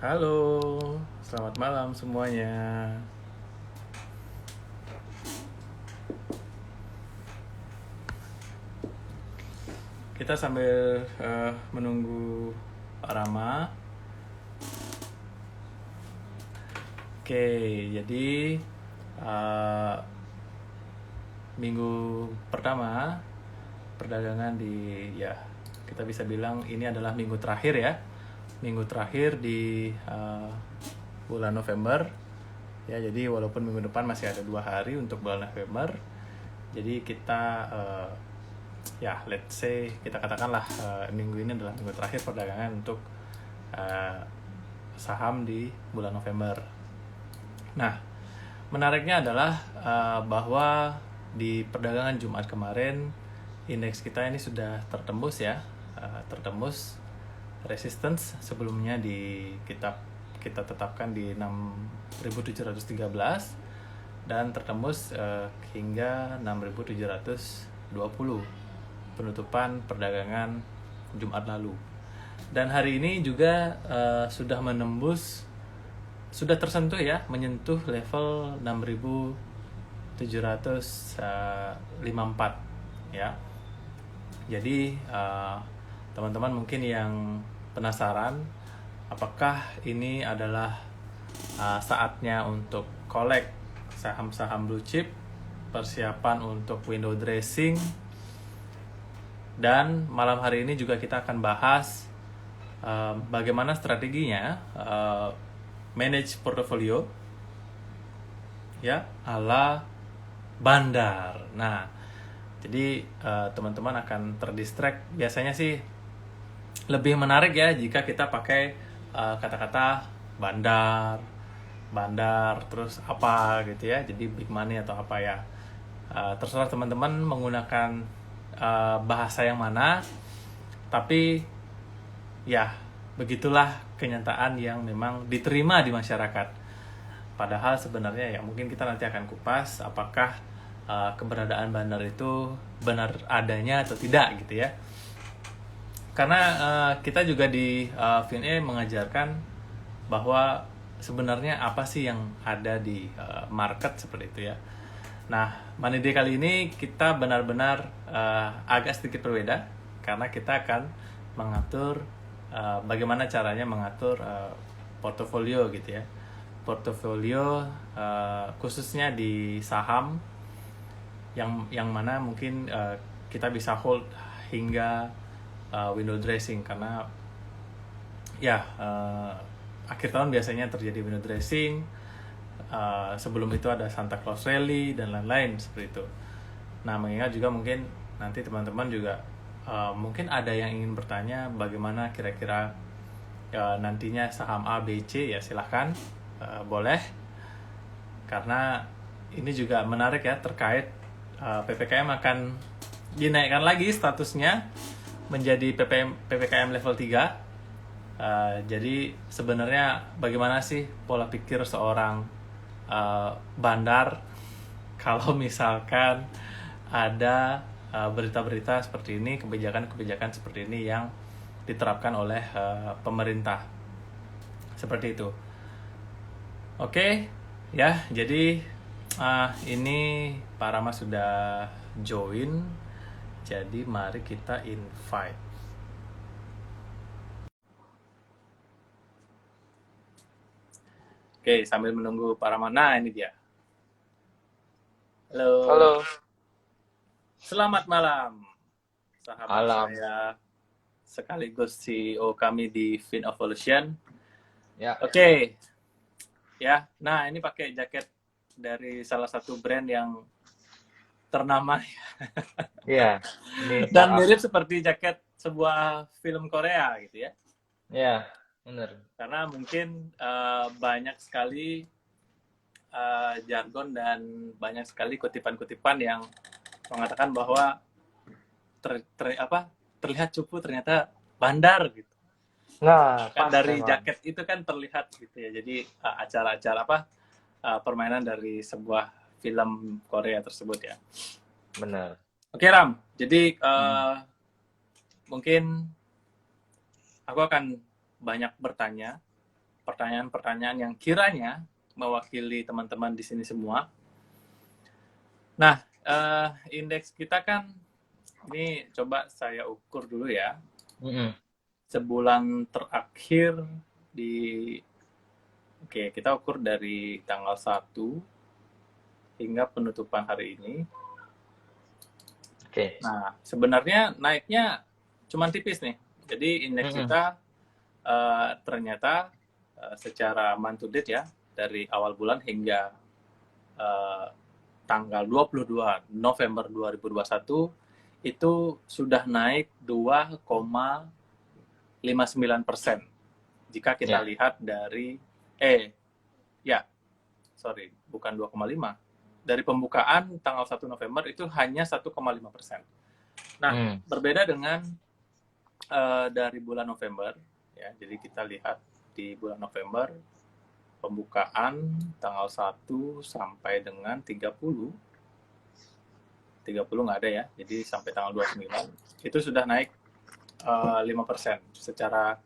Halo, selamat malam semuanya. Kita sambil menunggu Pak Rama. Oke, jadi eh, minggu pertama perdagangan di ya kita bisa bilang ini adalah minggu terakhir ya, minggu terakhir di bulan November. Ya, jadi walaupun minggu depan masih ada 2 hari untuk bulan November, jadi kita ya let's say kita katakanlah minggu ini adalah minggu terakhir perdagangan untuk uh, saham di bulan November. Nah, menariknya adalah bahwa di perdagangan Jumat kemarin indeks kita ini sudah tertembus ya, tertembus resistance sebelumnya kita tetapkan di 6.713 dan tertembus hingga 6.720 penutupan perdagangan Jumat lalu. Dan hari ini juga sudah tersentuh ya, menyentuh level 6.754 ya. Jadi teman-teman mungkin yang penasaran apakah ini adalah saatnya untuk collect saham-saham blue chip, persiapan untuk window dressing. Dan malam hari ini juga kita akan bahas bagaimana strateginya manage portfolio ya ala bandar. Nah, jadi teman-teman akan terdistract. Biasanya sih lebih menarik ya jika kita pakai kata-kata bandar terus apa gitu ya. Jadi big money atau apa ya. Terserah teman-teman menggunakan bahasa yang mana. Tapi ya begitulah kenyataan yang memang diterima di masyarakat. Padahal sebenarnya ya mungkin kita nanti akan kupas apakah keberadaan bandar itu benar adanya atau tidak gitu ya. Karena kita juga di VNA mengajarkan bahwa sebenarnya apa sih yang ada di market seperti itu ya. Nah, Money Day kali ini kita benar-benar agak sedikit berbeda karena kita akan mengatur bagaimana caranya mengatur portofolio gitu ya. Portofolio khususnya di saham yang mana mungkin kita bisa hold hingga window dressing karena ya akhir tahun biasanya terjadi window dressing. Sebelum itu ada Santa Claus Rally dan lain-lain seperti itu. Nah, mengingat juga mungkin nanti teman-teman juga mungkin ada yang ingin bertanya bagaimana kira-kira nantinya saham A, B, C ya silahkan boleh, karena ini juga menarik ya terkait PPKM akan dinaikkan lagi statusnya menjadi PPKM level 3. Jadi sebenarnya bagaimana sih pola pikir seorang bandar kalau misalkan ada berita-berita seperti ini, kebijakan-kebijakan seperti ini yang diterapkan oleh pemerintah. Seperti itu. Oke, ya, jadi ini Pak Rama sudah join. Jadi mari kita invite. Oke, sambil menunggu Pak Rama. Nah, ini dia. Halo. Halo, Selamat malam, sahabat malam. saya sekaligus CEO kami di FinEvolution. Ya, Oke, ya. Nah, ini pakai jaket dari salah satu brand yang ternama ya. Ini dan startup. mirip seperti jaket sebuah film Korea gitu ya. Ya, bener. Karena mungkin banyak sekali jargon dan banyak sekali kutipan-kutipan yang mengatakan bahwa terlihat cupu ternyata bandar gitu. Nah, Kan pas dari emang. jaket itu kan terlihat gitu ya. Jadi acara-acara apa permainan dari sebuah film Korea tersebut ya. Bener. Oke Ram, jadi Hmm. mungkin aku akan banyak bertanya pertanyaan-pertanyaan yang kiranya mewakili teman-teman di sini semua. Nah, indeks kita kan ini coba saya ukur dulu ya. Sebulan terakhir di Oke, kita ukur dari tanggal 1 hingga penutupan hari ini. Oke. Nah, sebenarnya naiknya cuma tipis nih. Jadi indeks kita ternyata secara month to date ya, dari awal bulan hingga tanggal 22 November 2021 itu sudah naik 2,59% jika kita lihat dari bukan 2,5. Dari pembukaan tanggal 1 November itu hanya 1,5%. Nah, berbeda dengan dari bulan November ya. Jadi kita lihat di bulan November pembukaan tanggal 1 sampai dengan 30 nggak ada ya. Jadi sampai tanggal 29 itu sudah naik 5% secara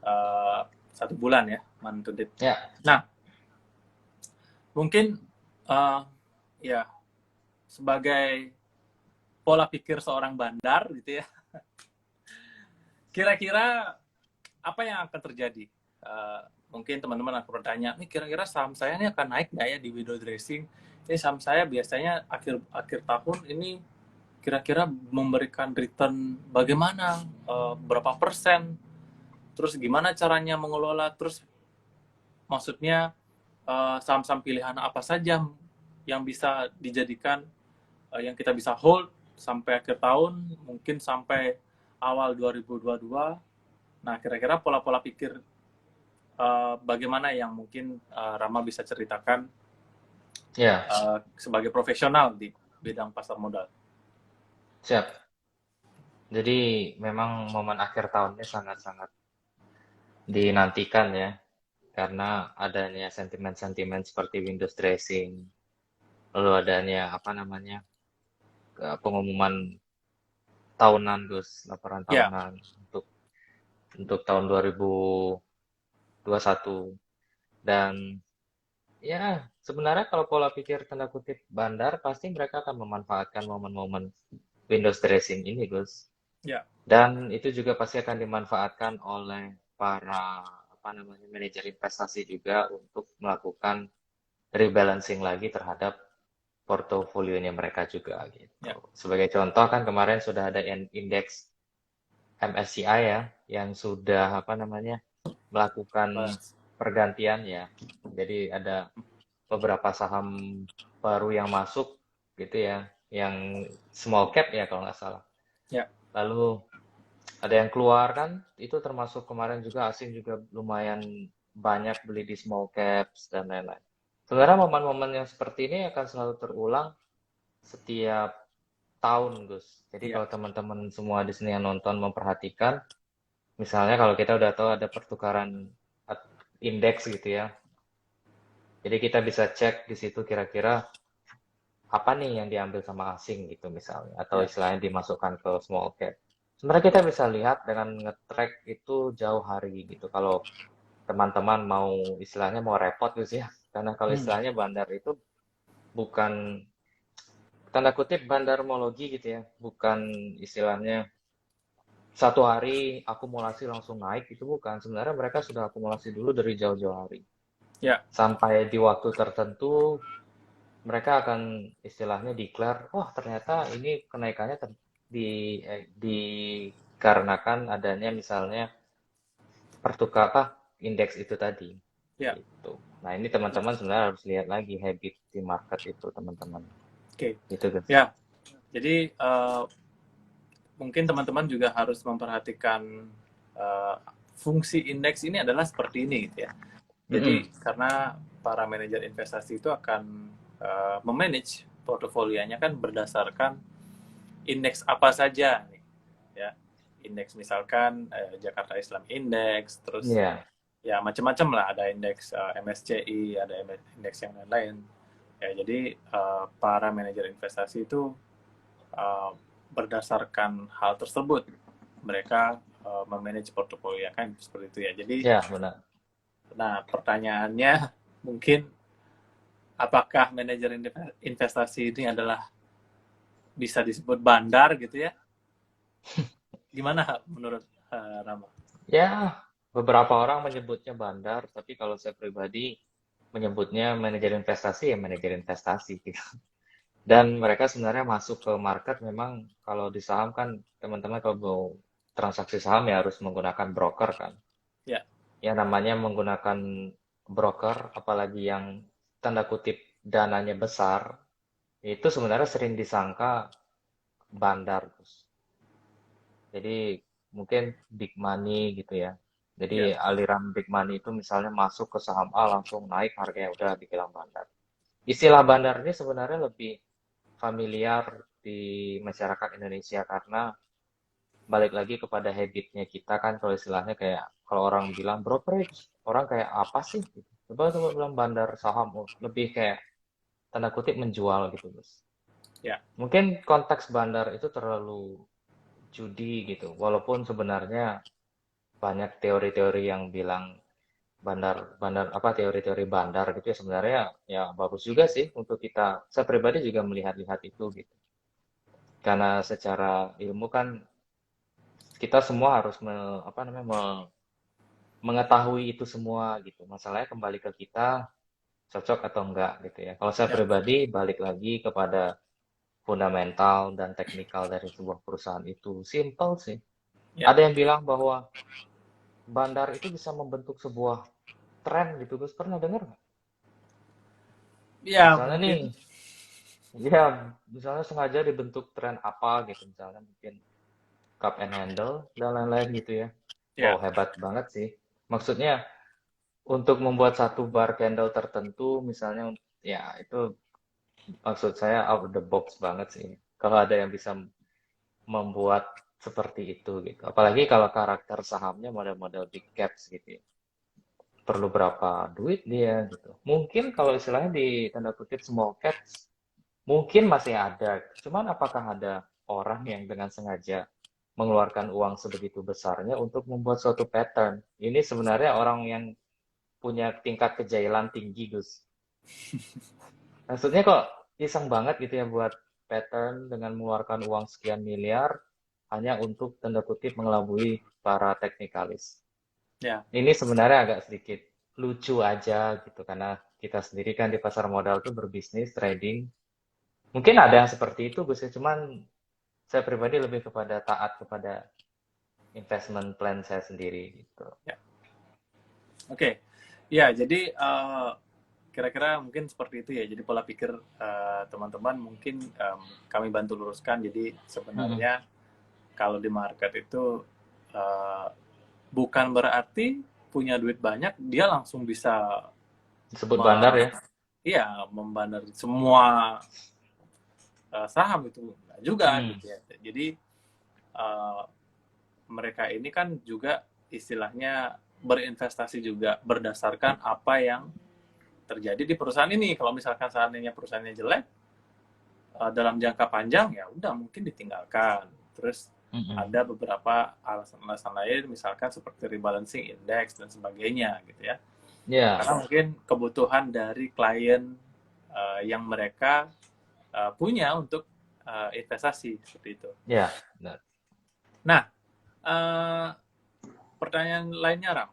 1 bulan ya, month to date. Nah, mungkin ya sebagai pola pikir seorang bandar gitu ya, kira-kira apa yang akan terjadi? Mungkin teman-teman akan bertanya, nih kira-kira saham saya ini akan naik nggak ya di window dressing? Ini saham saya biasanya akhir tahun ini kira-kira memberikan return bagaimana? Berapa persen? Terus gimana caranya mengelola? Terus maksudnya saham-saham pilihan apa saja yang bisa dijadikan, yang kita bisa hold sampai akhir tahun, mungkin sampai awal 2022. Nah, kira-kira pola-pola pikir bagaimana yang mungkin Rama bisa ceritakan sebagai profesional di bidang pasar modal. Siap. Jadi memang momen akhir tahunnya sangat-sangat dinantikan ya, karena adanya sentimen-sentimen seperti Windows dressing, lalu adanya pengumuman tahunan, Gus, laporan tahunan untuk tahun 2021. Dan ya sebenarnya kalau pola pikir tanda kutip bandar, pasti mereka akan memanfaatkan momen-momen Windows dressing ini, Gus. Dan itu juga pasti akan dimanfaatkan oleh para manajer investasi juga untuk melakukan rebalancing lagi terhadap portofolionya mereka juga gitu. Sebagai contoh kan kemarin sudah ada indeks MSCI ya yang sudah melakukan pergantian ya. Jadi ada beberapa saham baru yang masuk gitu ya, yang small cap ya kalau nggak salah. Lalu ada yang keluar kan, itu termasuk kemarin juga asing juga lumayan banyak beli di small caps dan lain-lain. Sebenarnya momen-momen yang seperti ini akan selalu terulang setiap tahun, Gus. Jadi kalau teman-teman semua di sini yang nonton memperhatikan, misalnya kalau kita udah tahu ada pertukaran indeks gitu ya, jadi kita bisa cek di situ kira-kira apa nih yang diambil sama asing gitu misalnya, atau istilahnya dimasukkan ke small cap. Sebenarnya kita bisa lihat dengan nge-track itu jauh hari gitu. Kalau teman-teman mau istilahnya mau repot gitu ya, karena kalau istilahnya bandar itu bukan tanda kutip bandarmologi gitu ya, bukan istilahnya satu hari akumulasi langsung naik, itu bukan. Sebenarnya mereka sudah akumulasi dulu dari jauh-jauh hari. Sampai di waktu tertentu mereka akan istilahnya declare, ternyata ini kenaikannya dikarenakan adanya misalnya indeks itu tadi. Gitu. Nah, ini teman-teman sebenarnya harus lihat lagi habit di market itu, teman-teman. Gitu, guys. Ya. Jadi mungkin teman-teman juga harus memperhatikan fungsi indeks ini adalah seperti ini gitu ya. Jadi karena para manajer investasi itu akan memanage portofolionya kan berdasarkan indeks apa saja nih, ya. Indeks misalkan Jakarta Islam Index, terus ya macam-macam lah, ada indeks MSCI, ada indeks yang lain-lain. Ya, jadi para manajer investasi itu berdasarkan hal tersebut mereka memanage portofolio kan seperti itu ya. Jadi benar. Nah, pertanyaannya mungkin apakah manajer investasi ini adalah bisa disebut bandar gitu ya? Gimana menurut Rama? Ya, beberapa orang menyebutnya bandar, tapi kalau saya pribadi menyebutnya manajer investasi ya manajer investasi gitu. Dan mereka sebenarnya masuk ke market memang kalau di saham kan teman-teman kalau mau transaksi saham ya harus menggunakan broker kan. Ya, Ya namanya menggunakan broker, apalagi yang tanda kutip dananya besar, itu sebenarnya sering disangka bandar, Gus. Jadi mungkin big money gitu ya. ya, Jadi aliran big money itu misalnya masuk ke saham A langsung naik harganya udah dibilang bandar. Istilah bandar ini sebenarnya lebih familiar di masyarakat Indonesia karena balik lagi kepada habitnya kita kan kalau istilahnya kayak kalau orang bilang brokerage orang kayak apa sih gitu. Coba bilang bandar saham lebih kayak tanda kutip menjual gitu Gus. ya, Mungkin konteks bandar itu terlalu judi gitu. Walaupun sebenarnya banyak teori-teori yang bilang bandar bandar apa teori-teori bandar gitu ya sebenarnya ya bagus juga sih untuk kita. Saya pribadi juga melihat-lihat itu gitu. Karena secara ilmu kan kita semua harus mengetahui itu semua gitu. Masalahnya kembali ke kita cocok atau enggak gitu ya. Kalau saya ya, pribadi balik lagi kepada fundamental dan teknikal dari sebuah perusahaan itu. Simple sih. ya, Ada yang bilang bahwa bandar itu bisa membentuk sebuah tren gitu, Gus. Pernah dengar nggak? ya Misalnya nih, mungkin, ya misalnya sengaja dibentuk tren apa gitu, misalnya mungkin cup and handle dan lain-lain gitu ya. Wow, ya, hebat banget sih. Maksudnya untuk membuat satu bar candle tertentu, misalnya, ya itu maksud saya out of the box banget sih. Kalau ada yang bisa membuat seperti itu gitu. Apalagi kalau karakter sahamnya model-model big caps gitu ya. Perlu berapa duit dia gitu. Mungkin kalau istilahnya di tanda kutip small caps, mungkin masih ada. Cuman apakah ada orang yang dengan sengaja mengeluarkan uang sebegitu besarnya untuk membuat suatu pattern? Ini sebenarnya orang yang punya tingkat kejailan tinggi, Gus. Maksudnya kok iseng banget gitu ya buat pattern dengan mengeluarkan uang sekian miliar hanya untuk tanda kutip mengelabui para teknikalis. ya. Ini sebenarnya agak sedikit lucu aja gitu karena kita sendiri kan di pasar modal tuh berbisnis trading. Mungkin ada yang seperti itu Gus ya, cuman saya pribadi lebih kepada taat kepada investment plan saya sendiri gitu. Ya. Oke, ya jadi kira-kira mungkin seperti itu ya. Jadi pola pikir teman-teman mungkin kami bantu luruskan. Jadi Mm-mm. sebenarnya kalau di market itu uh, bukan berarti punya duit banyak dia langsung bisa Disebut me, bandar ya. iya membandar semua saham itu enggak juga Hmm. gitu ya. Jadi uh, mereka ini kan juga istilahnya berinvestasi juga berdasarkan apa yang terjadi di perusahaan ini. Kalau misalkan seandainya perusahaannya jelek dalam jangka panjang ya udah mungkin ditinggalkan. Terus Mm-mm. ada beberapa alasan-alasan lain misalkan seperti rebalancing index dan sebagainya gitu ya. Ya, Karena mungkin kebutuhan dari klien yang mereka punya untuk investasi seperti itu. ya, benar. Nah, uh, pertanyaan lainnya Ram,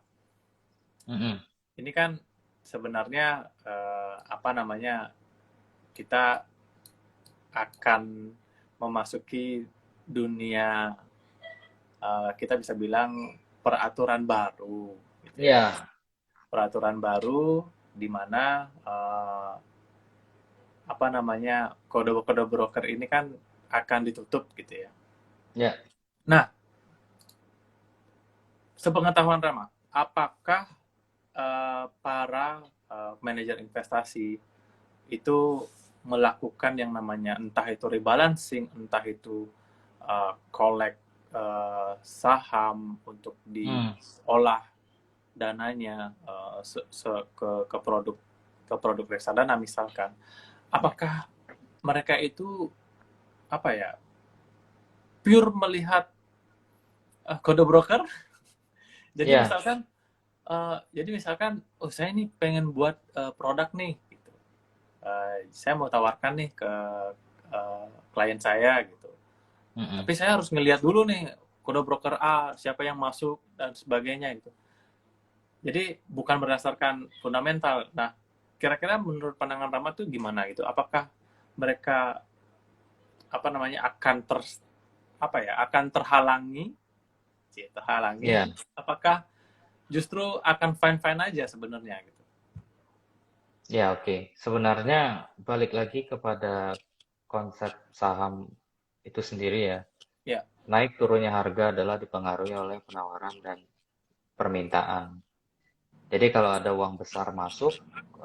Mm-mm. ini kan sebenarnya apa namanya kita akan memasuki dunia kita bisa bilang peraturan baru, gitu ya. Ya, Peraturan baru di mana apa namanya kode-kode broker ini kan akan ditutup gitu ya. ya, Nah, sepengetahuan Rama, apakah para manajer investasi itu melakukan yang namanya entah itu rebalancing, entah itu collect saham untuk hmm, diolah dananya ke produk reksadana misalkan. Apakah mereka itu apa ya pure melihat kode broker? Jadi ya, misalkan Jadi misalkan, oh saya nih pengen buat produk nih, gitu. Saya mau tawarkan nih ke klien saya gitu. Mm-mm. Tapi saya harus ngelihat dulu nih kode broker A, siapa yang masuk dan sebagainya gitu. Jadi bukan berdasarkan fundamental. Nah, kira-kira menurut pandangan Rama tuh gimana gitu? Apakah mereka apa namanya akan terhalangi, terhalangi? Ya, Apakah justru akan fine-fine aja sebenarnya gitu? ya oke. Sebenarnya balik lagi kepada konsep saham itu sendiri ya. Ya, Naik turunnya harga adalah dipengaruhi oleh penawaran dan permintaan. Jadi kalau ada uang besar masuk,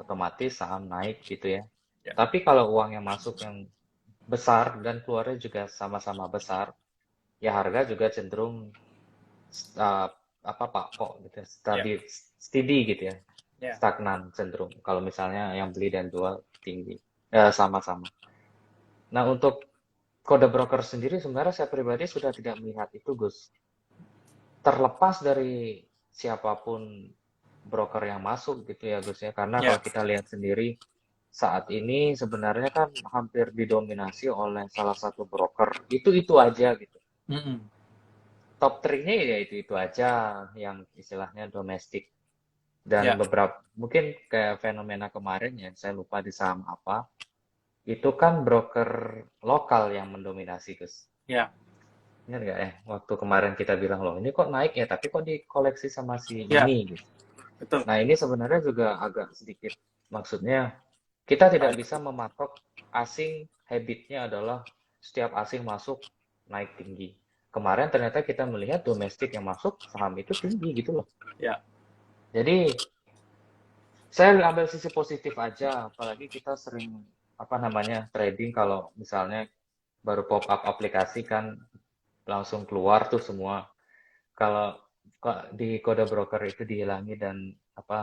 otomatis saham naik gitu ya. ya, Tapi kalau uang yang masuk yang besar dan keluarnya juga sama-sama besar, ya harga juga cenderung uh, apa pak kok gitu, ya, steady gitu ya, ya, stagnan cenderung. Kalau misalnya yang beli dan jual tinggi, sama-sama. Nah untuk kode broker sendiri sebenarnya saya pribadi sudah tidak melihat itu Gus. Terlepas dari siapapun broker yang masuk gitu ya Gus ya. Karena ya. kalau kita lihat sendiri saat ini sebenarnya kan hampir didominasi oleh salah satu broker. Itu aja gitu. Mm-mm. Top 3-nya ya itu aja yang istilahnya domestik. Dan Ya, beberapa mungkin kayak fenomena kemarin ya, saya lupa di saham apa. Itu kan broker lokal yang mendominasi Gus. ya, Ingat nggak ya? Waktu kemarin kita bilang loh, ini kok naik ya, tapi kok dikoleksi sama si ya, ini gitu. betul. Nah, ini sebenarnya juga agak sedikit, maksudnya kita tidak Balik. bisa mematok asing, habitnya adalah setiap asing masuk naik tinggi. Kemarin ternyata kita melihat domestik yang masuk saham itu tinggi gitu loh. Ya, Jadi saya ambil sisi positif aja, apalagi kita sering apa namanya trading kalau misalnya baru pop up aplikasi kan langsung keluar tuh semua. Kalau di kode broker itu dihilangi dan apa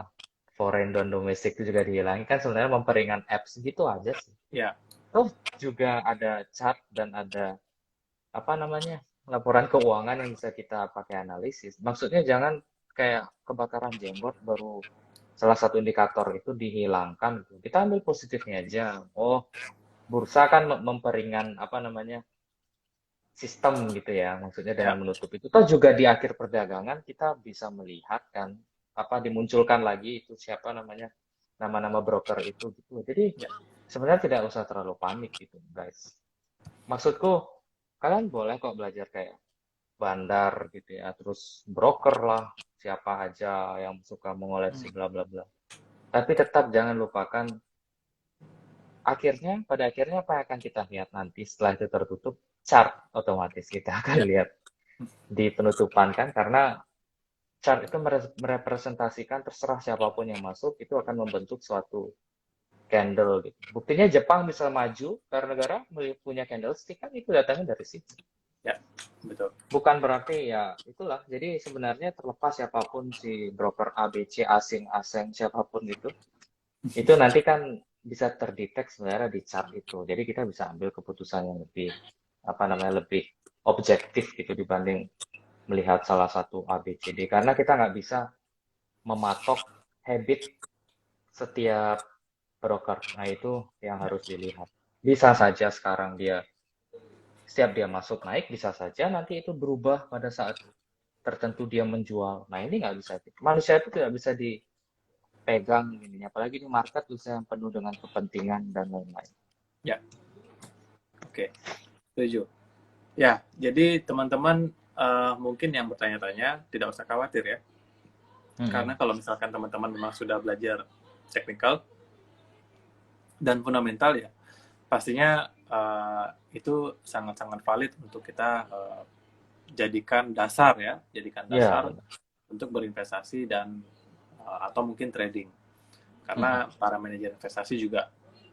foreign dan domestik itu juga dihilangi kan sebenarnya memperingan apps gitu aja sih. ya, Toh juga ada chart dan ada apa namanya laporan keuangan yang bisa kita pakai analisis. Maksudnya jangan kayak kebakaran jenggot baru salah satu indikator itu dihilangkan. Kita ambil positifnya aja. Oh, bursa kan memperingan apa namanya sistem gitu ya, maksudnya dengan ya, menutup itu. Toh juga di akhir perdagangan kita bisa melihat kan apa dimunculkan lagi itu siapa namanya nama-nama broker itu gitu. Jadi ya, sebenarnya tidak usah terlalu panik gitu, guys. Maksudku kalian boleh kok belajar kayak bandar gitu ya, terus broker lah, siapa aja yang suka mengoleksi Hmm. bla bla bla. Tapi tetap jangan lupakan pada akhirnya apa yang akan kita lihat nanti setelah itu tertutup chart otomatis kita akan Ya, lihat di penutupan kan karena chart itu merepresentasikan terserah siapapun yang masuk itu akan membentuk suatu candle gitu. Buktinya Jepang bisa maju karena negara punya candlestick kan itu datangnya dari situ. ya, betul. Bukan berarti ya itulah. Jadi sebenarnya terlepas siapapun si broker ABC asing siapapun itu nanti kan bisa terdetek sebenarnya di chart itu. Jadi kita bisa ambil keputusan yang lebih apa namanya lebih objektif gitu dibanding melihat salah satu ABCD karena kita nggak bisa mematok habit setiap broker. Nah, itu yang harus dilihat. Bisa saja sekarang setiap dia masuk naik, bisa saja nanti itu berubah pada saat tertentu dia menjual. Nah, ini nggak bisa. Manusia itu tidak bisa dipegang ini. Apalagi di market bisa yang penuh dengan kepentingan dan lain-lain. Ya, oke, setuju. Ya, jadi teman-teman mungkin yang bertanya-tanya tidak usah khawatir ya. Karena Mm-mm. kalau misalkan teman-teman memang sudah belajar teknikal dan fundamental ya, pastinya itu sangat-sangat valid untuk kita jadikan dasar ya, jadikan Ya, dasar benar. untuk berinvestasi dan atau mungkin trading. Mm-mm. Karena para manajer investasi juga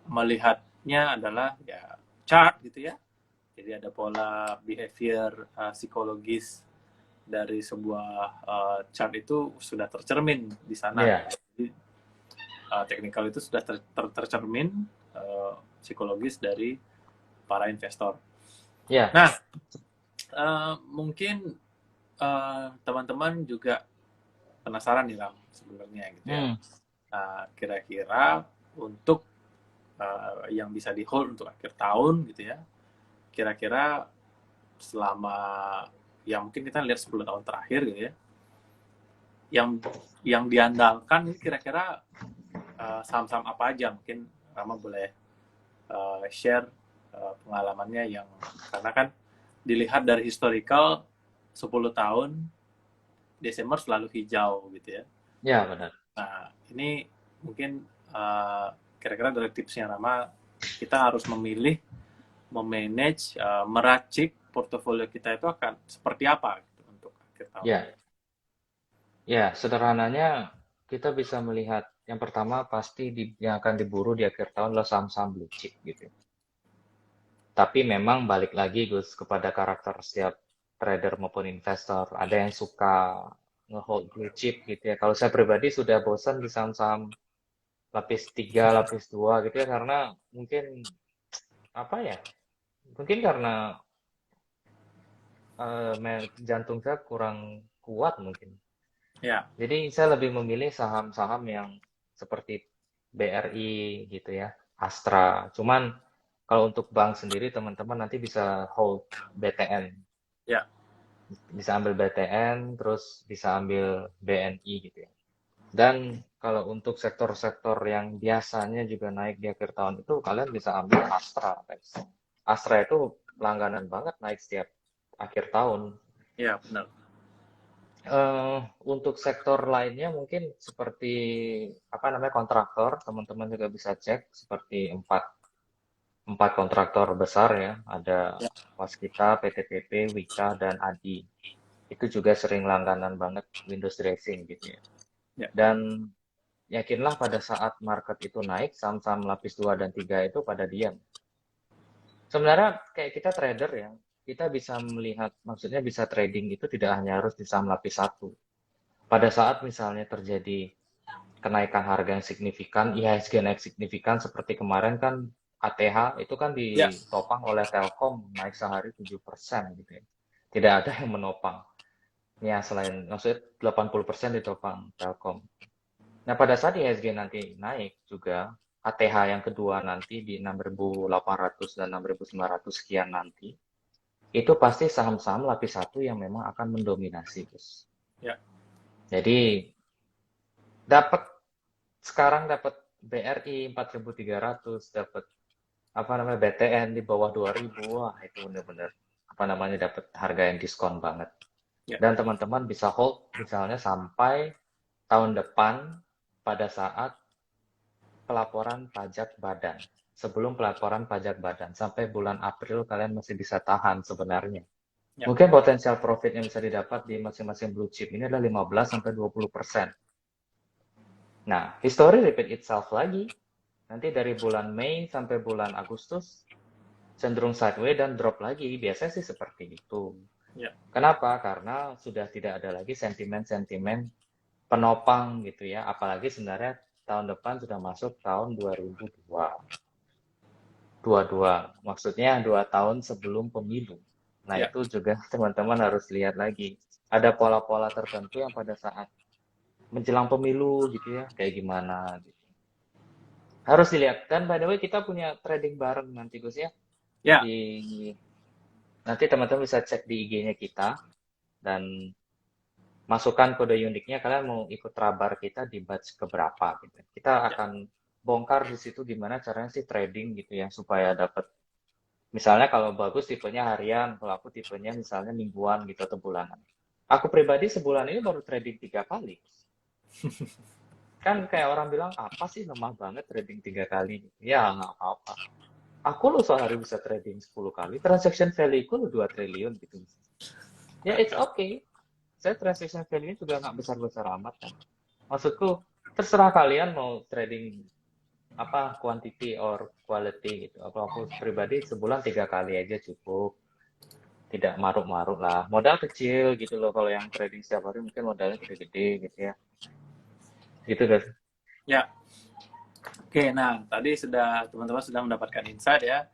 melihatnya adalah ya chart gitu ya. Jadi ada pola behavior psikologis dari sebuah chart itu sudah tercermin di sana. Ya, Jadi teknikal itu sudah tercermin psikologis dari para investor. ya, Nah, mungkin teman-teman juga penasaran nih Ram sebenarnya gitu ya. Kira-kira untuk yang bisa di hold untuk akhir tahun gitu ya, kira-kira selama ya mungkin kita lihat 10 tahun terakhir gitu ya, yang diandalkan kira-kira saham-saham apa aja, mungkin Rama boleh share pengalamannya yang karena kan dilihat dari historical 10 tahun Desember selalu hijau gitu ya. Ya, benar. Nah, ini mungkin kira-kira dari tipsnya Rama, kita harus memilih, memanage, meracik portofolio kita itu akan seperti apa gitu untuk akhir tahun. Ya, sederhananya kita bisa melihat yang pertama pasti yang akan diburu di akhir tahun adalah saham-saham blue chip gitu. Tapi memang balik lagi Gus kepada karakter setiap trader maupun investor. Ada yang suka nge-hold blue chip gitu ya. Kalau saya pribadi sudah bosan di saham-saham lapis 3, lapis 2 gitu ya, karena mungkin apa ya? Mungkin karena jantung saya kurang kuat mungkin. Ya. Jadi saya lebih memilih saham-saham yang seperti BRI gitu ya, Astra. Cuman kalau untuk bank sendiri teman-teman nanti bisa hold BTN. Ya. Bisa ambil BTN, terus bisa ambil BNI gitu ya. Dan kalau untuk sektor-sektor yang biasanya juga naik di akhir tahun itu, kalian bisa ambil Astra. Astra itu langganan banget naik setiap akhir tahun. Ya, benar. Untuk sektor lainnya mungkin seperti apa namanya kontraktor, teman-teman juga bisa cek seperti empat kontraktor besar ya, ada Waskita, PTTP, Wika, dan Adi. Itu juga sering langganan banget Windows Dressing gitu ya. Dan yakinlah pada saat market itu naik, saham-saham lapis 2 dan 3 itu pada diam. Sebenarnya kayak kita trader ya, kita bisa melihat, maksudnya bisa trading itu tidak hanya harus di saham lapis 1. Pada saat misalnya terjadi kenaikan harga yang signifikan, IHSG naik signifikan seperti kemarin kan ATH itu kan ditopang oleh Telkom naik sehari 7% gitu ya. Tidak ada yang menopang. Ya selain maksudnya 80% ditopang Telkom. Nah, pada saat IHSG nanti naik juga ATH yang kedua nanti di 6.800 dan 6.900 sekian nanti, itu pasti saham-saham lapis 1 yang memang akan mendominasi, Gus. Ya. Jadi sekarang dapat BRI 4.300, dapat apa namanya BTN di bawah 2.000, wah itu benar-benar apa namanya dapat harga yang diskon banget. Dan teman-teman bisa hold misalnya sampai tahun depan pada saat pelaporan pajak badan. Sebelum pelaporan pajak badan sampai bulan April kalian masih bisa tahan sebenarnya. Mungkin potensial profit yang bisa didapat di masing-masing blue chip ini adalah 15-20%. Nah, history repeat itself lagi. Nanti dari bulan Mei sampai bulan Agustus cenderung sideways dan drop lagi. Biasanya sih seperti itu. Kenapa? Karena sudah tidak ada lagi sentimen-sentimen penopang gitu ya. Apalagi sebenarnya tahun depan sudah masuk tahun 2022. Maksudnya 2 tahun sebelum pemilu. Nah, itu juga teman-teman harus lihat lagi. Ada pola-pola tertentu yang pada saat menjelang pemilu gitu ya, kayak gimana gitu. Harus dilihat. Dan by the way kita punya trading bareng nanti Gus ya. Nanti teman-teman bisa cek di IG-nya kita dan masukkan kode uniknya kalian mau ikut rabar kita di batch keberapa gitu. Kita akan bongkar di situ gimana caranya sih trading gitu ya supaya dapat misalnya kalau bagus tipenya harian, kalau aku tipenya misalnya mingguan gitu atau bulanan. Aku pribadi sebulan ini baru trading 3 kali. Kan kayak orang bilang, apa sih lemah banget trading 3 kali? Ya, nggak apa-apa. Aku loh sehari bisa trading 10 kali. Transaction value-ku loh 2 triliun gitu. Ya, it's okay. Saya transaction value-nya juga nggak besar-besar amat kan. Maksudku, terserah kalian mau trading apa quantity or quality gitu. Aku pribadi sebulan 3 kali aja cukup. Tidak maruk-maruk lah. Modal kecil gitu loh. Kalau yang trading setiap hari mungkin modalnya gede-gede gitu ya. Gitu guys. Ya. Oke, nah tadi teman-teman sudah mendapatkan insight ya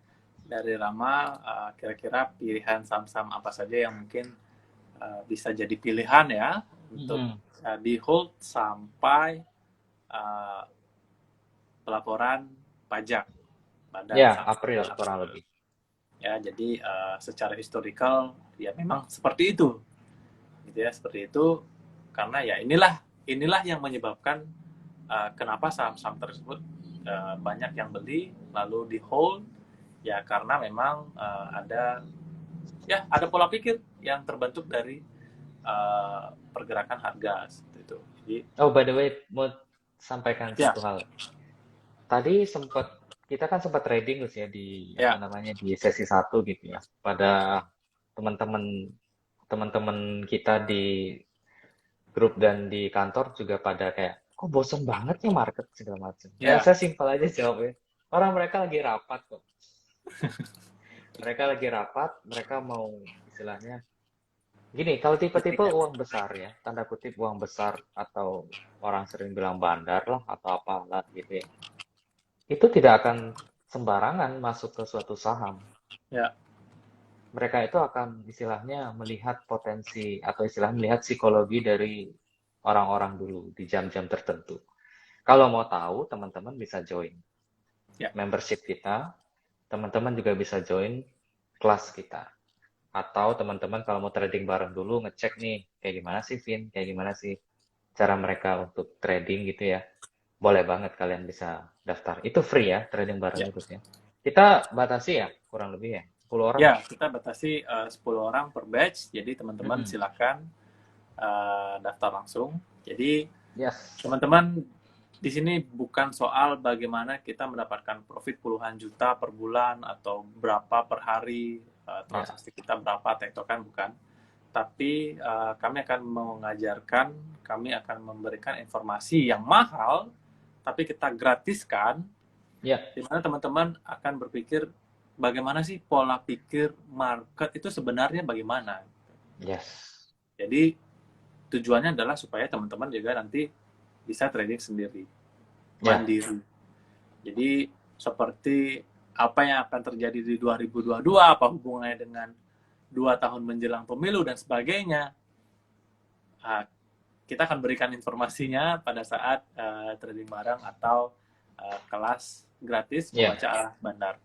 dari Rama, kira-kira pilihan saham-saham apa saja yang mungkin bisa jadi pilihan ya untuk di hold sampai pelaporan pajak pada April kurang lebih. Ya, jadi secara historical ya memang seperti itu, gitu ya, seperti itu. Karena ya inilah yang menyebabkan kenapa saham-saham tersebut banyak yang beli lalu di hold, ya karena memang ada pola pikir yang terbentuk dari pergerakan harga seperti itu. Jadi, by the way, mau sampaikan satu hal. Tadi kita kan sempat trading Gus ya di di sesi 1 gitu ya. Pada teman-teman kita di grup dan di kantor juga pada kayak, kok bosan banget ya market segala macam. Saya simpel aja jawabnya. Mereka lagi rapat kok. Mereka mau istilahnya gini, kalau tipe-tipe uang besar ya, tanda kutip uang besar, atau orang sering bilang bandar lah atau apalah gitu ya, itu tidak akan sembarangan masuk ke suatu saham. Mereka itu akan istilahnya melihat potensi atau istilahnya melihat psikologi dari orang-orang dulu di jam-jam tertentu. Kalau mau tahu, teman-teman bisa join membership kita, teman-teman juga bisa join kelas kita. Atau teman-teman kalau mau trading bareng dulu, ngecek nih, kayak gimana sih Vin, kayak gimana sih cara mereka untuk trading gitu ya. Boleh banget kalian bisa daftar. Itu free ya, trading bareng itu ya. Kita batasi ya, kurang lebih ya, 10 orang. Ya, kita batasi 10 orang per batch, jadi teman-teman silakan daftar langsung. Jadi teman-teman, di sini bukan soal bagaimana kita mendapatkan profit puluhan juta per bulan atau berapa per hari, transaksi kita berapa, tektokan, bukan. Tapi kami akan mengajarkan, kami akan memberikan informasi yang mahal, tapi kita gratiskan, di mana teman-teman akan berpikir bagaimana sih pola pikir market itu sebenarnya bagaimana. Jadi tujuannya adalah supaya teman-teman juga nanti bisa trading sendiri, mandiri. Jadi seperti apa yang akan terjadi di 2022, apa hubungannya dengan 2 tahun menjelang pemilu dan sebagainya, kita akan berikan informasinya pada saat trading bareng atau kelas gratis membaca arah bandar.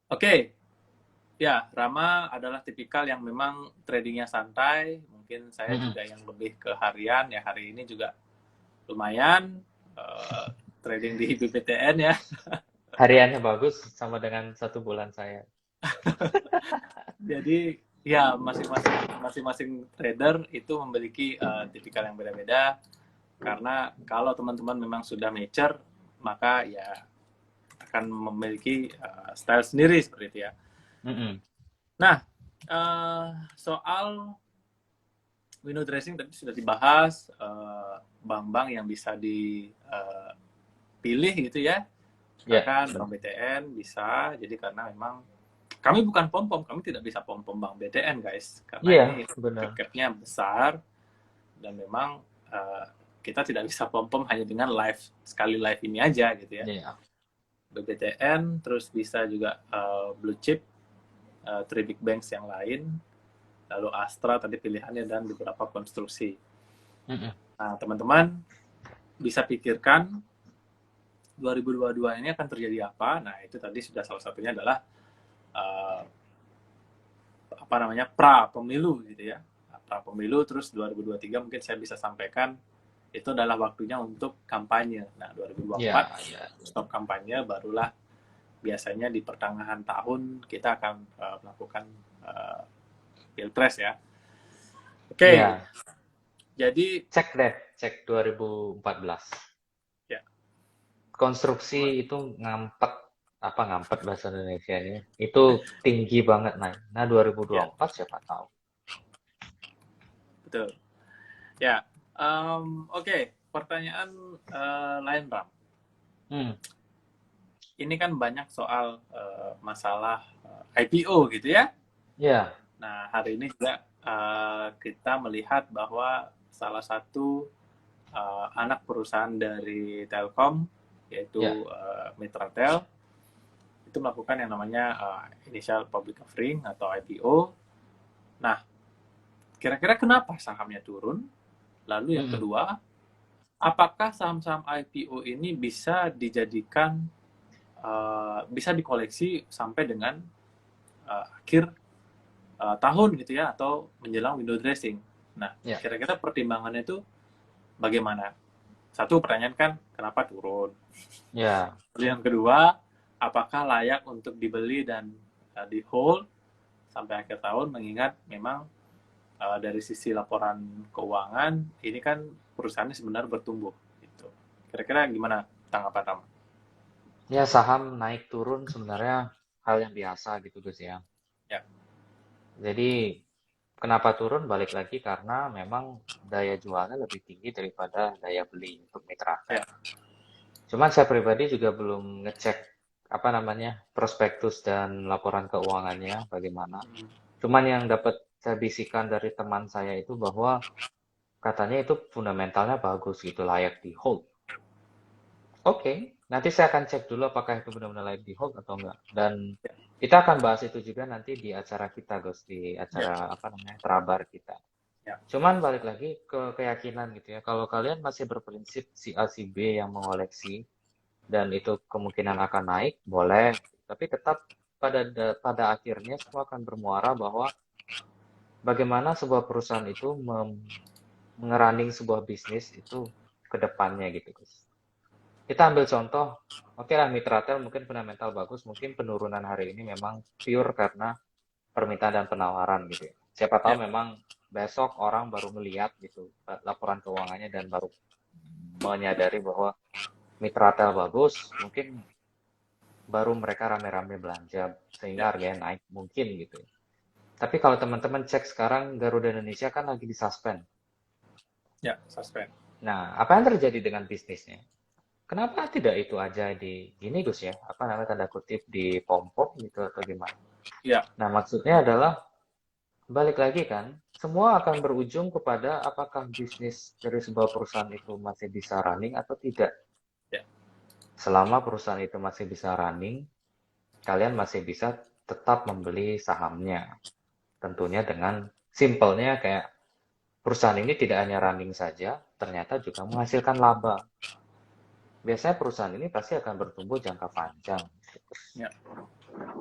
Oke. Ya, Rama adalah tipikal yang memang tradingnya santai. Mungkin saya juga yang lebih ke harian. Ya, hari ini juga lumayan trading di BBTN ya. Hariannya bagus, sama dengan 1 bulan saya. Jadi, ya masing-masing trader itu memiliki tipikal yang beda-beda. Karena kalau teman-teman memang sudah mature, maka ya akan memiliki style sendiri seperti itu ya. Nah, soal window dressing tadi sudah dibahas, bank-bank yang bisa dipilih gitu ya. Bahkan Bank BTN bisa, jadi karena memang kami bukan pom-pom, kami tidak bisa pom-pom Bank BTN guys, karena ini marketnya besar dan memang kita tidak bisa pom-pom hanya dengan sekali live ini aja gitu ya. BBTN, terus bisa juga blue chip, 3 big banks yang lain, lalu Astra tadi pilihannya, dan beberapa konstruksi. Nah, teman-teman bisa pikirkan 2022 ini akan terjadi apa. Nah, itu tadi sudah salah satunya adalah pra pemilu gitu ya. Pra pemilu, terus 2023 mungkin saya bisa sampaikan itu adalah waktunya untuk kampanye. Nah, 2024 stop kampanye, barulah biasanya di pertengahan tahun kita akan melakukan pilpres ya. Oke. Jadi cek 2014. Ya. Konstruksi itu ngampet bahasa Indonesianya. Itu tinggi banget naik. Nah, 2024 siapa tahu. Betul. Ya. Oke. Pertanyaan lain, Ram. Ini kan banyak soal masalah IPO gitu ya. Nah, hari ini juga kita melihat bahwa salah satu anak perusahaan dari Telkom, yaitu Mitratel, itu melakukan yang namanya initial public offering atau IPO. Nah, kira-kira kenapa sahamnya turun? Lalu yang kedua, apakah saham-saham IPO ini bisa dijadikan, bisa dikoleksi sampai dengan akhir tahun gitu ya, atau menjelang window dressing. Nah, kira-kira pertimbangannya itu bagaimana? Satu, pertanyaan kan, kenapa turun? Lalu yang kedua, apakah layak untuk dibeli dan di hold sampai akhir tahun, mengingat memang dari sisi laporan keuangan, ini kan perusahaannya sebenarnya bertumbuh. Gitu. Kira-kira gimana tanggapan kamu? Ya, saham naik turun sebenarnya hal yang biasa gitu Gus ya. Ya. Jadi kenapa turun? Balik lagi karena memang daya jualnya lebih tinggi daripada daya beli untuk mitra. Ya. Cuman saya pribadi juga belum ngecek apa namanya prospektus dan laporan keuangannya bagaimana. Cuman yang dapat saya bisikan dari teman saya itu bahwa katanya itu fundamentalnya bagus gitu, layak di hold. Oke, nanti saya akan cek dulu apakah itu benar-benar layak di hold atau enggak. Dan kita akan bahas itu juga nanti di acara kita, Gus, di acara apa namanya terabar kita. Cuman balik lagi ke keyakinan gitu ya. Kalau kalian masih berprinsip si A si B yang mengoleksi dan itu kemungkinan akan naik, boleh. Tapi tetap pada akhirnya semua akan bermuara bahwa bagaimana sebuah perusahaan itu mengerunning sebuah bisnis itu ke depannya gitu, Gus. Kita ambil contoh, oke lah Mitratel mungkin fundamental bagus, mungkin penurunan hari ini memang pure karena permintaan dan penawaran gitu ya. Siapa tahu memang besok orang baru melihat gitu laporan keuangannya dan baru menyadari bahwa Mitratel bagus, mungkin baru mereka rame-rame belanja sehingga harganya naik mungkin gitu ya. Tapi kalau teman-teman cek sekarang Garuda Indonesia kan lagi disuspend. Ya, suspend. Nah, apa yang terjadi dengan bisnisnya? Kenapa tidak itu aja di gini Gus ya? Apa namanya tanda kutip di pom-pom gitu atau gimana? Ya. Nah, maksudnya adalah balik lagi kan, semua akan berujung kepada apakah bisnis dari sebuah perusahaan itu masih bisa running atau tidak. Ya. Selama perusahaan itu masih bisa running, kalian masih bisa tetap membeli sahamnya. Tentunya dengan simpelnya kayak perusahaan ini tidak hanya running saja, ternyata juga menghasilkan laba. Biasanya perusahaan ini pasti akan bertumbuh jangka panjang.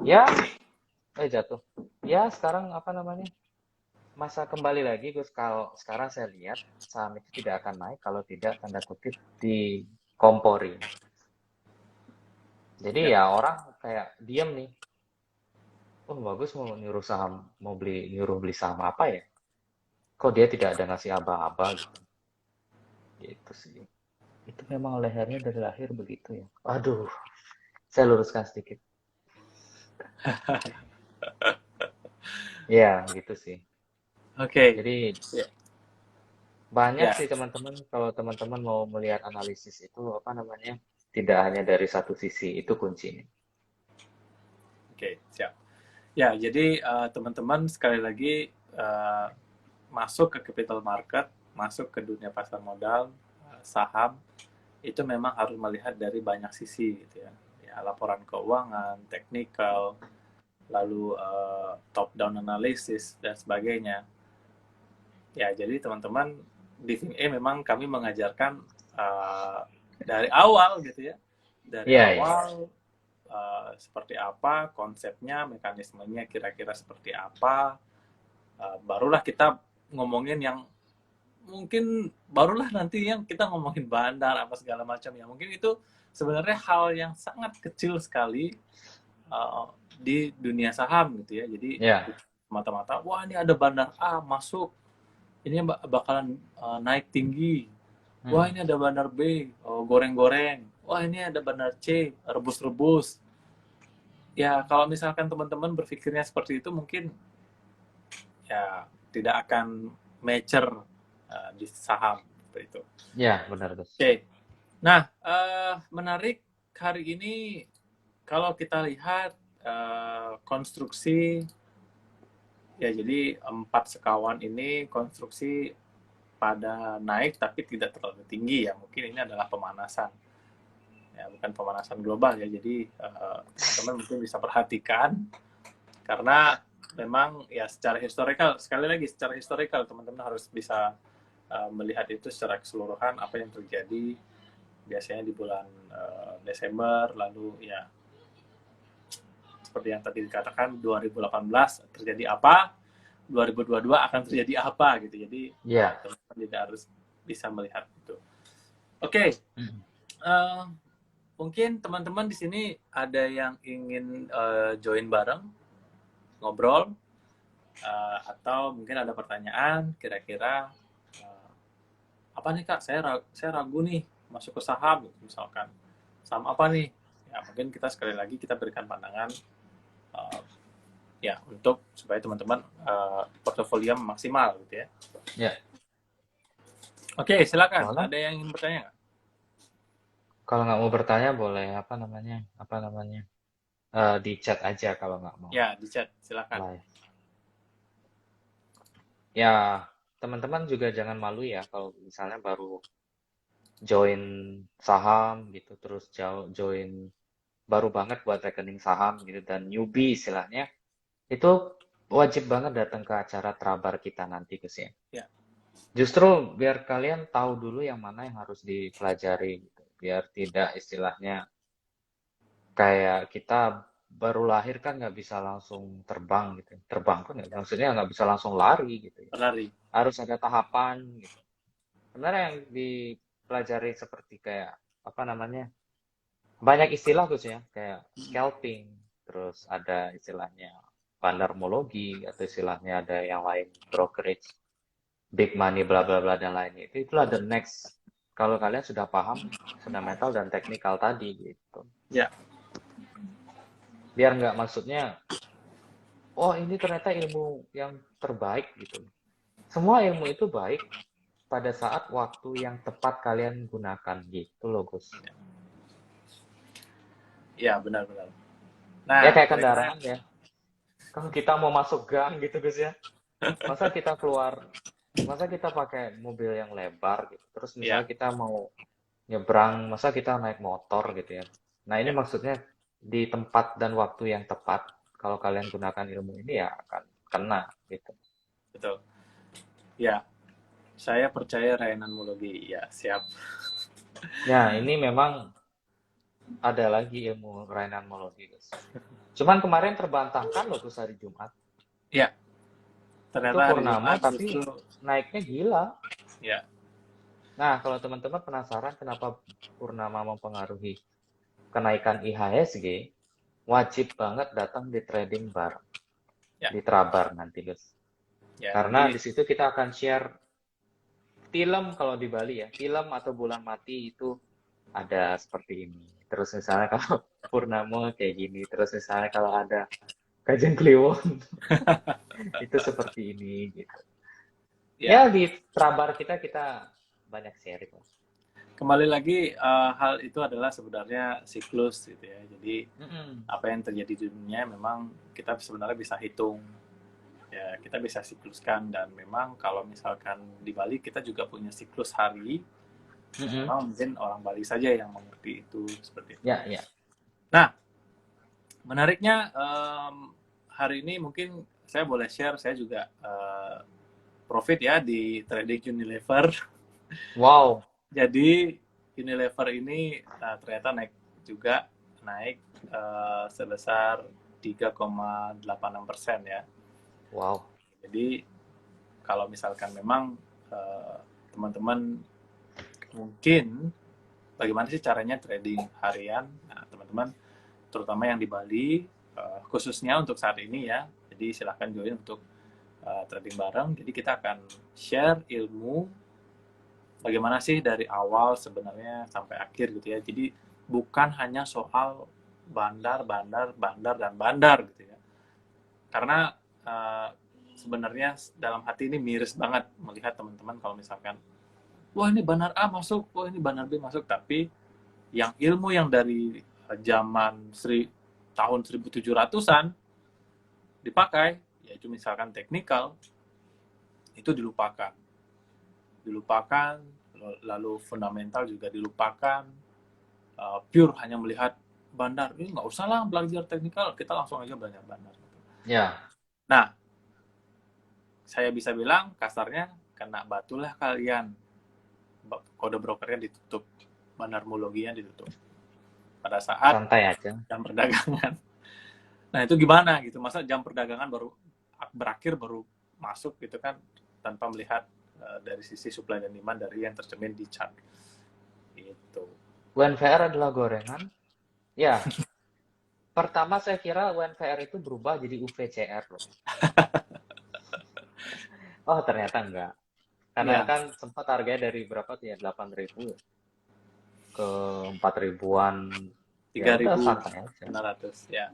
Ya, jatuh. Ya, sekarang apa namanya? Masa kembali lagi, Gus. Kalau sekarang saya lihat saham itu tidak akan naik kalau tidak tanda kutip dikompori. Jadi ya orang kayak diam nih. Oh, bagus mau nyuruh saham, nyuruh beli saham apa ya? Kok dia tidak ada ngasih aba-aba gitu. Gitu sih. Itu memang lehernya dari lahir begitu ya. Aduh, saya luruskan sedikit. Ya, gitu sih. Oke. Jadi banyak sih teman-teman, kalau teman-teman mau melihat analisis itu apa namanya, tidak hanya dari satu sisi, itu kuncinya. Oke, siap. Ya, jadi teman-teman sekali lagi masuk ke capital market, masuk ke dunia pasar modal, saham, itu memang harus melihat dari banyak sisi gitu ya. Ya, laporan keuangan, teknikal, lalu top down analysis dan sebagainya. Ya, jadi teman-teman di FINE memang kami mengajarkan dari awal gitu ya. Dari awal seperti apa konsepnya, mekanismenya kira-kira seperti apa, barulah kita ngomongin yang mungkin barulah nanti yang kita ngomongin bandar apa segala macam ya. Mungkin itu sebenarnya hal yang sangat kecil sekali di dunia saham gitu ya. Jadi mata-mata, wah ini ada bandar A masuk, ini bakalan naik tinggi. Wah ini ada bandar B, goreng-goreng. Wah ini ada bandar C, rebus-rebus. Ya kalau misalkan teman-teman berpikirnya seperti itu mungkin ya tidak akan mature di saham seperti itu. Ya benar Gus. Oke. Nah menarik hari ini kalau kita lihat konstruksi ya, jadi 4 sekawan ini konstruksi pada naik tapi tidak terlalu tinggi ya, mungkin ini adalah pemanasan ya, bukan pemanasan global ya. Jadi teman-teman mungkin bisa perhatikan karena memang ya secara historical, sekali lagi secara historical teman-teman harus bisa melihat itu secara keseluruhan apa yang terjadi biasanya di bulan Desember, lalu ya seperti yang tadi dikatakan 2018 terjadi apa, 2022 akan terjadi apa gitu. Jadi teman-teman tidak harus bisa melihat itu. Oke. Mungkin teman-teman di sini ada yang ingin join bareng, ngobrol, atau mungkin ada pertanyaan, kira-kira apa nih Kak, saya ragu nih masuk ke saham, misalkan. Saham apa nih? Ya mungkin kita sekali lagi kita berikan pandangan ya untuk supaya teman-teman portofolio maksimal gitu ya. Ya. Oke, silakan. Ada yang ingin bertanya nggak? Kalau nggak mau bertanya boleh apa namanya di chat aja kalau nggak mau. Ya, di chat silakan. Live. Ya, teman-teman juga jangan malu ya kalau misalnya baru join saham gitu, terus join baru banget buat rekening saham gitu dan newbie istilahnya, itu wajib banget datang ke acara Trabar kita nanti Gus ya. Ya. Justru biar kalian tahu dulu yang mana yang harus dipelajari gitu. Biar tidak istilahnya kayak kita baru lahir kan nggak bisa langsung terbang gitu. Terbang kan nggak, maksudnya nggak bisa langsung lari gitu ya. Lari. Harus ada tahapan gitu. Sebenarnya yang dipelajari seperti kayak apa namanya, banyak istilah Gus ya, kayak scalping, terus ada istilahnya bandarmologi, atau istilahnya ada yang lain brokerage, big money, bla bla bla dan lainnya. Itulah the next. Kalau kalian sudah paham fundamental dan teknikal tadi gitu. Ya. Biar nggak maksudnya, oh ini ternyata ilmu yang terbaik gitu. Semua ilmu itu baik pada saat waktu yang tepat kalian gunakan gitu loh Gus. Ya benar-benar. Nah, ya kayak kendaraan ya. Kalau kita mau masuk gang gitu Gus ya, masa kita pakai mobil yang lebar gitu, terus misalnya kita mau nyebrang, masa kita naik motor gitu ya. Nah ini maksudnya di tempat dan waktu yang tepat, kalau kalian gunakan ilmu ini ya akan kena gitu. Betul. Ya, saya percaya Rainanmologi. Ya, siap. Ya, ini memang ada lagi ilmu Rainanmologi Gus. Cuman kemarin terbantahkan loh Gus hari Jumat. Ya. Ternyata itu purnama tapi naiknya gila. Ya. Nah, kalau teman-teman penasaran kenapa purnama mempengaruhi kenaikan IHSG, wajib banget datang di trading bar, di Trabar nanti, Gus. Ya, karena di situ kita akan share film kalau di Bali ya, film atau bulan mati itu ada seperti ini. Terus misalnya kalau purnama kayak gini, terus misalnya kalau ada Kajang Kliwon itu seperti ini gitu. Ya di Trabar kita banyak sharing. Kembali lagi hal itu adalah sebenarnya siklus gitu ya. Jadi apa yang terjadi di dunia memang kita sebenarnya bisa hitung. Ya, kita bisa sikluskan dan memang kalau misalkan di Bali kita juga punya siklus hari. Memang mungkin orang Bali saja yang mengerti itu seperti itu. Ya, ya. Nah, menariknya hari ini mungkin saya boleh share, saya juga profit ya di trading Unilever. Wow. Jadi Unilever ini ternyata naik sebesar 3,86% ya. Wow. Jadi kalau misalkan memang teman-teman mungkin bagaimana sih caranya trading harian, nah teman-teman terutama yang di Bali khususnya untuk saat ini ya, jadi silahkan join untuk trading bareng. Jadi kita akan share ilmu bagaimana sih dari awal sebenarnya sampai akhir gitu ya. Jadi bukan hanya soal bandar dan bandar gitu ya. Karena sebenarnya dalam hati ini miris banget melihat teman-teman kalau misalkan wah ini bandar A masuk, wah ini bandar B masuk, tapi yang ilmu yang dari zaman tahun 1700-an dipakai, yaitu misalkan teknikal, itu dilupakan, lalu fundamental juga dilupakan, pure hanya melihat bandar, ini nggak usah lah belajar teknikal, kita langsung aja belajar bandar. Ya. Nah, saya bisa bilang kasarnya kena batulah kalian. Kode brokernya ditutup, bandarmologinya ditutup pada saat Santai aja. jam perdagangan. Nah itu gimana gitu? Masa jam perdagangan baru berakhir baru masuk gitu kan, tanpa melihat dari sisi supply dan demand dari yang tercermin di chart. Gitu. UNVR adalah gorengan. Ya, pertama saya kira UNVR itu berubah jadi UVCR loh. Oh, ternyata enggak. Karena Ya, kan sempat harganya dari berapa tuh ya? 8.000 ke 4 ribuan. Ya udah santai aja. 3.900 ya.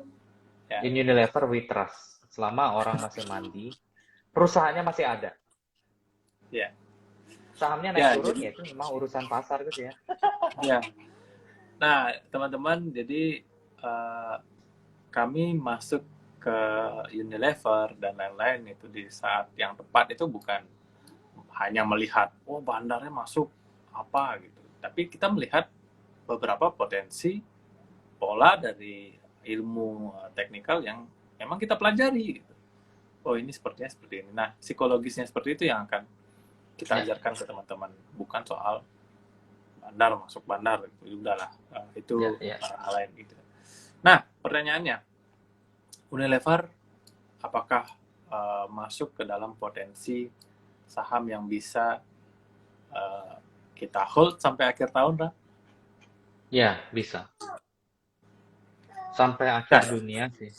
Ya. In Unilever we trust. Selama orang masih mandi, perusahaannya masih ada. Ya. Sahamnya naik Ya, turun jadi ya itu memang urusan pasar gitu ya. ya. Nah, teman-teman, jadi kami masuk ke Unilever dan lain-lain itu di saat yang tepat itu bukan hanya melihat oh bandarnya masuk apa gitu, tapi kita melihat beberapa potensi pola dari ilmu teknikal yang memang kita pelajari gitu. Oh ini sepertinya seperti ini. Nah psikologisnya seperti itu yang akan kita Ya, ajarkan ke teman-teman, bukan soal bandar masuk bandar gitu. Udahlah ya, itu ya. hal lain gitu. Nah pertanyaannya, Unilever apakah masuk ke dalam potensi saham yang bisa kita hold sampai akhir tahun, Ra? Ya, bisa. Sampai akhir Nah, dunia sih.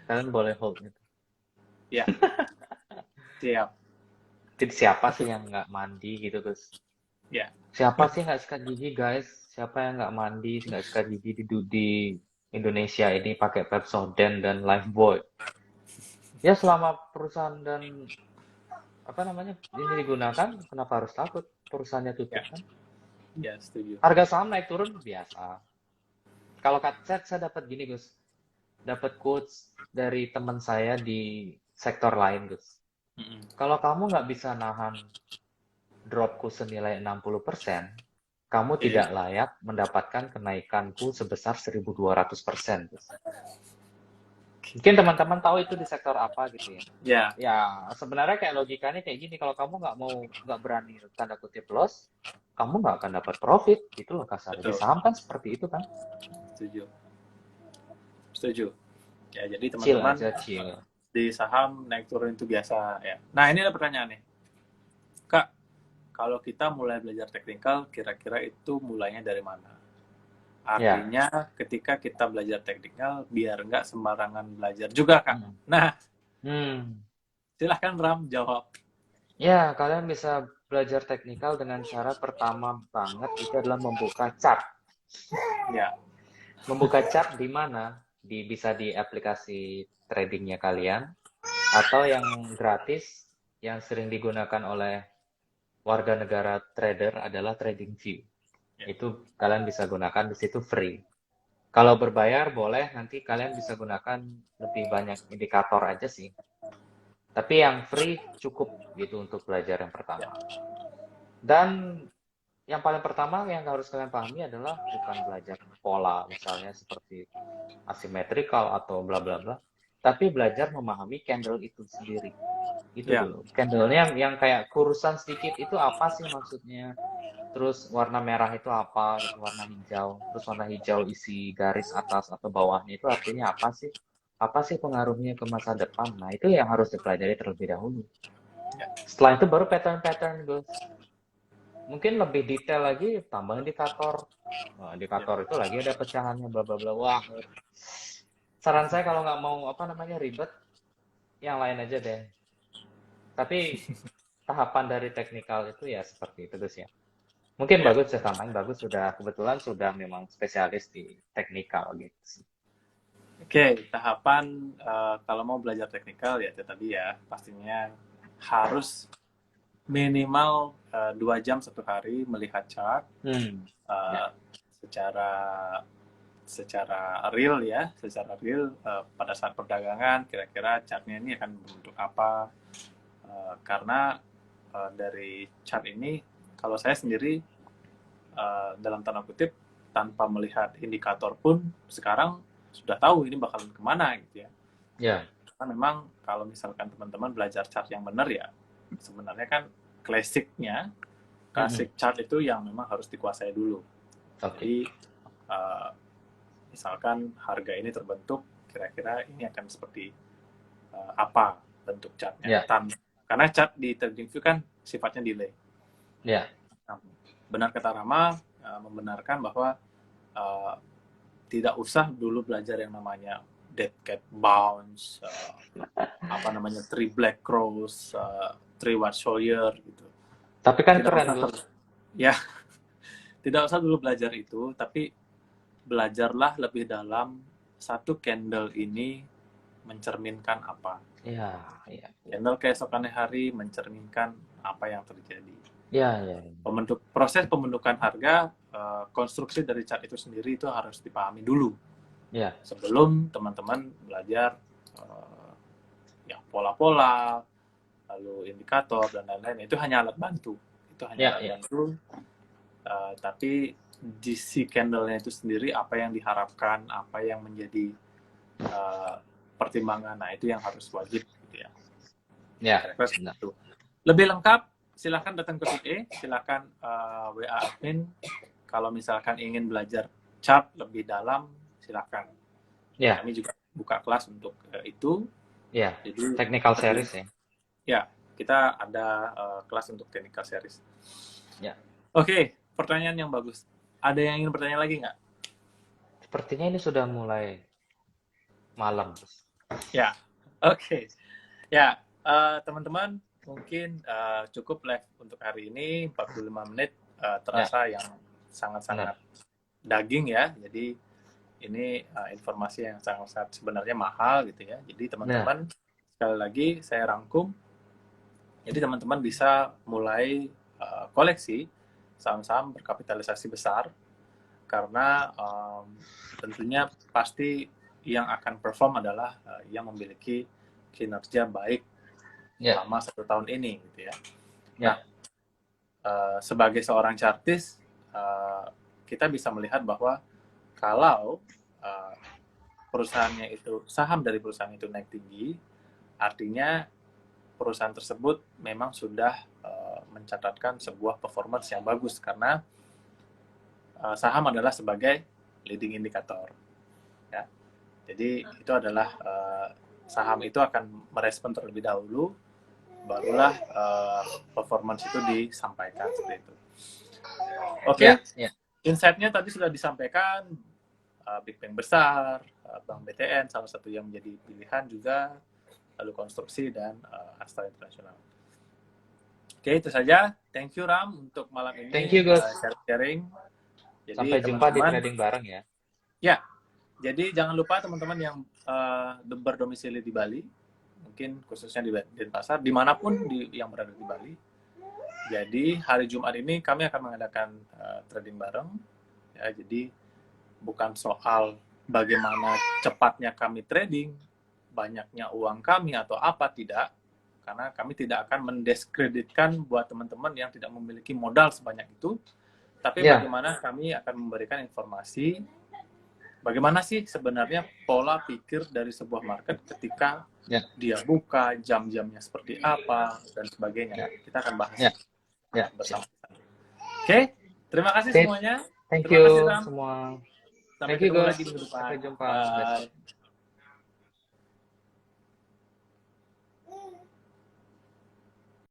Kalian boleh hold itu. ya, siap. Jadi siapa sih yang nggak mandi gitu Gus? Ya, Siapa sih nggak sikat gigi guys? Siapa yang nggak mandi, nggak sikat gigi di Indonesia ini pakai Pepsodent dan Lifebuoy? Ya selama perusahaan dan apa namanya ini digunakan, kenapa harus takut? Perusahaannya tutup ya, kan? ya, setuju. Harga saham naik turun biasa. Kalau saya dapat gini Gus, dapat quotes dari teman saya di sektor lain Gus. Mm-mm. Kalau kamu nggak bisa nahan dropku senilai 60%, kamu Iya. tidak layak mendapatkan kenaikanku sebesar 1.200%. Mungkin teman-teman tahu itu di sektor apa gitu ya. Ya, Ya, sebenarnya kayak logikanya kayak gini, kalau kamu nggak berani tanda kutip loss, kamu nggak akan dapat profit, gitu loh kasarnya. Di betul. saham kan seperti itu kan, Setuju. Setuju. Ya, jadi chill teman-teman aja, chill. di saham naik turun itu biasa ya. Nah, ini ada pertanyaan nih. Kak, kalau kita mulai belajar teknikal, kira-kira itu mulainya dari mana? Ya, Artinya ketika kita belajar teknikal, biar nggak sembarangan belajar juga, Kak. hmm. Nah, Hmm. silahkan Ram jawab. Ya, kalian bisa belajar teknikal dengan cara pertama banget itu adalah membuka chart. Ya, Membuka chart di mana? Bisa di aplikasi tradingnya kalian, atau yang gratis, yang sering digunakan oleh warga negara trader adalah TradingView. ya, Itu kalian bisa gunakan di situ free. Kalau berbayar boleh, nanti kalian bisa gunakan lebih banyak indikator aja sih. Tapi yang free cukup gitu untuk belajar yang ya, pertama. Dan yang paling pertama yang harus kalian pahami adalah bukan belajar pola misalnya seperti asimetrikal atau bla bla bla, tapi belajar memahami candle itu sendiri. Itu ya, dulu. Candle-nya yang kayak kurusan sedikit itu apa sih maksudnya? Terus warna merah itu apa gitu, warna hijau. Terus warna hijau isi garis atas atau bawahnya itu artinya apa sih? Apa sih pengaruhnya ke masa depan? Nah, itu yang harus dipelajari terlebih dahulu. ya, Setelah itu baru pattern-pattern, Gus. Mungkin lebih detail lagi, tambah indikator. Nah, ya. indikator itu lagi ada pecahannya, bla bla bla. Wah, saran saya kalau nggak mau apa namanya ribet, yang lain aja deh. Tapi tahapan dari teknikal itu ya seperti itu, Gus ya. Mungkin Ya. bagus saya tambahin, bagus sudah kebetulan sudah memang spesialis di teknikal gitu. Oke, tahapan kalau mau belajar teknikal ya itu tadi ya, pastinya harus minimal 2 jam satu hari melihat chart Ya, uh, secara secara real ya, secara real pada saat perdagangan kira-kira chartnya ini akan berbentuk apa. Karena dari chart ini kalau saya sendiri dalam tanda kutip tanpa melihat indikator pun sekarang sudah tahu ini bakalan kemana gitu ya. Ya. Karena memang kalau misalkan teman-teman belajar chart yang benar ya, sebenarnya kan klasiknya, klasik chart itu yang memang harus dikuasai dulu. Jadi misalkan harga ini terbentuk, kira-kira ini akan seperti apa bentuk chartnya. Karena chart di TradingView kan sifatnya delay. Nah, benar kata Rama, membenarkan bahwa tidak usah dulu belajar yang namanya dead cat bounce, apa namanya three black crows, three white Sawyer gitu. Tapi kan keren tuh. Ya, tidak usah dulu belajar itu, tapi belajarlah lebih dalam satu candle ini mencerminkan apa. Iya. Candle keesokannya hari mencerminkan apa yang terjadi. Iya. Proses pembentukan harga, konstruksi dari chart itu sendiri itu harus dipahami dulu. Ya. Sebelum teman-teman belajar ya pola-pola, lalu indikator dan lain-lain, itu hanya alat bantu. Itu hanya alat bantu. Tapi di si candle-nya itu sendiri apa yang diharapkan, apa yang menjadi pertimbangan, nah itu yang harus wajib gitu ya. Lebih lengkap silakan datang ke VA, silakan WA admin. Kalau misalkan ingin belajar chart lebih dalam, silakan. Kami juga buka kelas untuk itu. Jadi technical series ya. Ya, kita ada kelas untuk technical series. Oke, pertanyaan yang bagus. Ada yang ingin bertanya lagi nggak? Sepertinya ini sudah mulai malam. Ya, oke. Ya, teman-teman, mungkin cukup live untuk hari ini, 45 menit, terasa yang sangat-sangat daging ya. Jadi ini informasi yang sangat-sangat sebenarnya mahal gitu ya. Jadi teman-teman, sekali lagi saya rangkum. Jadi teman-teman bisa mulai koleksi saham-saham berkapitalisasi besar, karena tentunya pasti yang akan perform adalah yang memiliki kinerja baik selama 1 tahun ini gitu ya. Nah, sebagai seorang chartis, kita bisa melihat bahwa kalau perusahaannya itu, saham dari perusahaan itu naik tinggi, artinya perusahaan tersebut memang sudah mencatatkan sebuah performance yang bagus, karena saham adalah sebagai leading indicator ya. Jadi itu adalah saham itu akan merespon terlebih dahulu, barulah performance itu disampaikan seperti itu. Oke. Insight-nya tadi sudah disampaikan, Big Bang besar, Bank BTN salah satu yang menjadi pilihan juga, lalu konstruksi dan Astra International. Oke, itu saja. Thank you Ram untuk malam ini. Thank you guys. Sharing. Jadi, sampai jumpa di trading bareng ya. Ya, jadi jangan lupa teman-teman yang berdomisili di Bali, mungkin khususnya di Denpasar, dimanapun yang berada di Bali. Jadi hari Jumat ini kami akan mengadakan trading bareng. Ya, jadi bukan soal bagaimana cepatnya kami trading, banyaknya uang kami atau apa, tidak. Karena kami tidak akan mendiskreditkan buat teman-teman yang tidak memiliki modal sebanyak itu. Tapi bagaimana kami akan memberikan informasi bagaimana sih sebenarnya pola pikir dari sebuah market ketika dia buka, jam-jamnya seperti apa, dan sebagainya. Kita akan bahas bersama. Oke, terima kasih semuanya. Thank terima you kasih, Ram. semua. Sampai ketemu lagi minggu depan. Sampai jumpa. Bye.